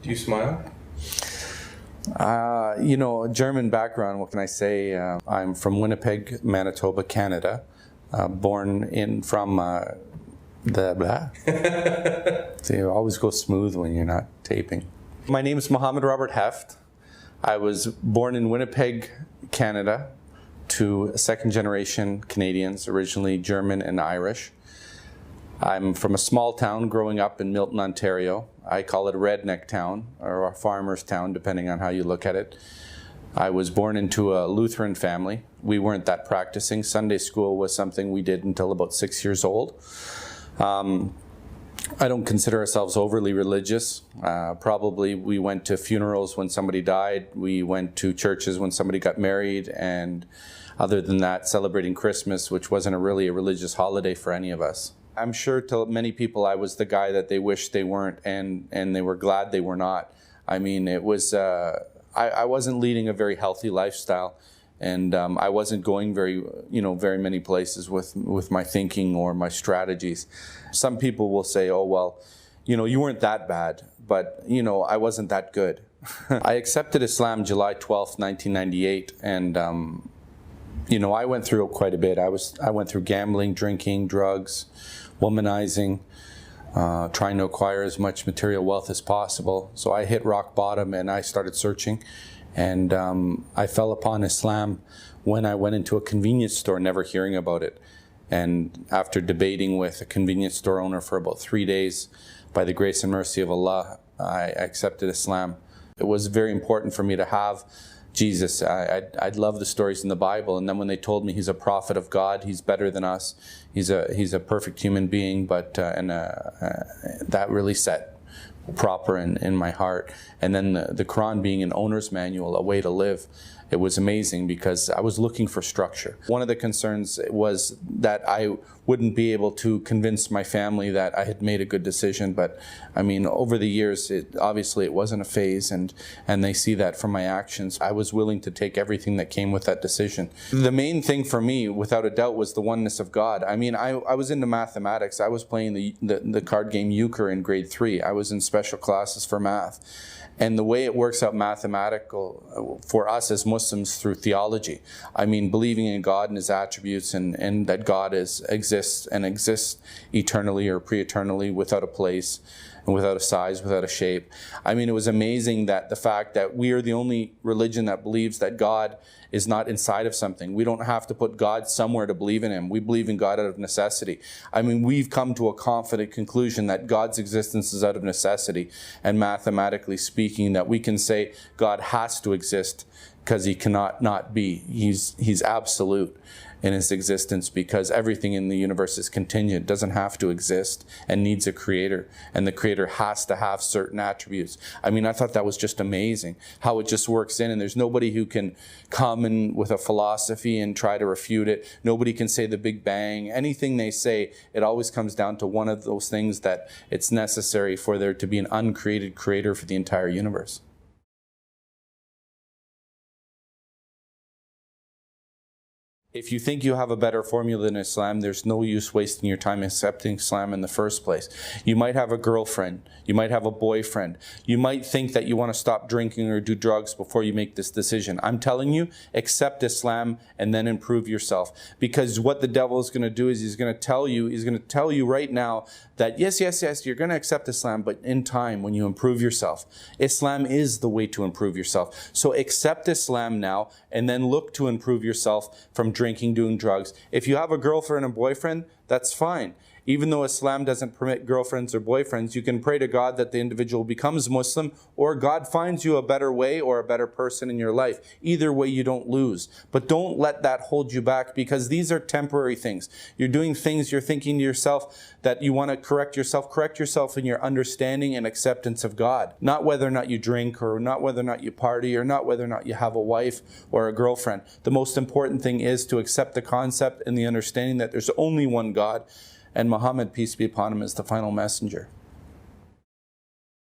Do you smile? German background, what can I say? I'm from Winnipeg, Manitoba, Canada. Born from the blah. You always go smooth when you're not taping. My name is Mohammed Robert Heft. I was born in Winnipeg, Canada, to second generation Canadians, originally German and Irish. I'm from a small town growing up in Milton, Ontario. I call it a redneck town, or a farmer's town, depending on how you look at it. I was born into a Lutheran family. We weren't that practicing. Sunday school was something we did until about 6 years old. I don't consider ourselves overly religious. Probably we went to funerals when somebody died. We went to churches when somebody got married. And other than that, celebrating Christmas, which wasn't really a religious holiday for any of us. I'm sure to many people I was the guy that they wished they weren't, and they were glad they were not. I mean, it was, I wasn't leading a very healthy lifestyle, and I wasn't going very many places with my thinking or my strategies. Some people will say, oh, well, you weren't that bad, but, I wasn't that good. I accepted Islam July 12th, 1998, and I went through quite a bit. I went through gambling, drinking, drugs, womanizing, trying to acquire as much material wealth as possible. So I hit rock bottom and I started searching. And I fell upon Islam when I went into a convenience store, never hearing about it. And after debating with a convenience store owner for about 3 days, by the grace and mercy of Allah, I accepted Islam. It was very important for me to have Jesus. I'd love the stories in the Bible, and then when they told me he's a prophet of God, he's better than us, he's a perfect human being, but that really set proper in my heart. And then the Quran being an owner's manual, a way to live, it was amazing because I was looking for structure. One of the concerns was that I wouldn't be able to convince my family that I had made a good decision, but I mean, over the years, obviously it wasn't a phase, and they see that from my actions. I was willing to take everything that came with that decision. The main thing for me, without a doubt, was the oneness of God. I mean, I was into mathematics. I was playing the card game euchre in grade 3. I was in special classes for math. And the way it works out mathematical for us as Muslims through theology, I mean, believing in God and His attributes, and that God exists eternally or pre-eternally, without a place and without a size, without a shape. I mean, it was amazing that the fact that we are the only religion that believes that God is not inside of something. We don't have to put God somewhere to believe in Him. We believe in God out of necessity. I mean, we've come to a confident conclusion that God's existence is out of necessity, and mathematically speaking, that we can say God has to exist because He cannot not be. He's absolute in His existence, because everything in the universe is contingent, doesn't have to exist, and needs a creator, and the creator has to have certain attributes. I mean, I thought that was just amazing how it just works in, and there's nobody who can come in with a philosophy and try to refute it. Nobody can say the Big Bang. Anything they say, it always comes down to one of those things, that it's necessary for there to be an uncreated creator for the entire universe. If you think you have a better formula than Islam, there's no use wasting your time accepting Islam in the first place. You might have a girlfriend. You might have a boyfriend. You might think that you want to stop drinking or do drugs before you make this decision. I'm telling you, accept Islam and then improve yourself. Because what the devil is going to do is he's going to tell you right now that yes, you're going to accept Islam, but in time, when you improve yourself, Islam is the way to improve yourself. So accept Islam now and then look to improve yourself from drinking, doing drugs. If you have a girlfriend and boyfriend, that's fine. Even though Islam doesn't permit girlfriends or boyfriends, you can pray to God that the individual becomes Muslim, or God finds you a better way or a better person in your life. Either way, you don't lose. But don't let that hold you back, because these are temporary things. You're doing things, you're thinking to yourself that you want to correct yourself in your understanding and acceptance of God. Not whether or not you drink, or not whether or not you party, or not whether or not you have a wife or a girlfriend. The most important thing is to accept the concept and the understanding that there's only one God, and Muhammad, peace be upon him, is the final messenger.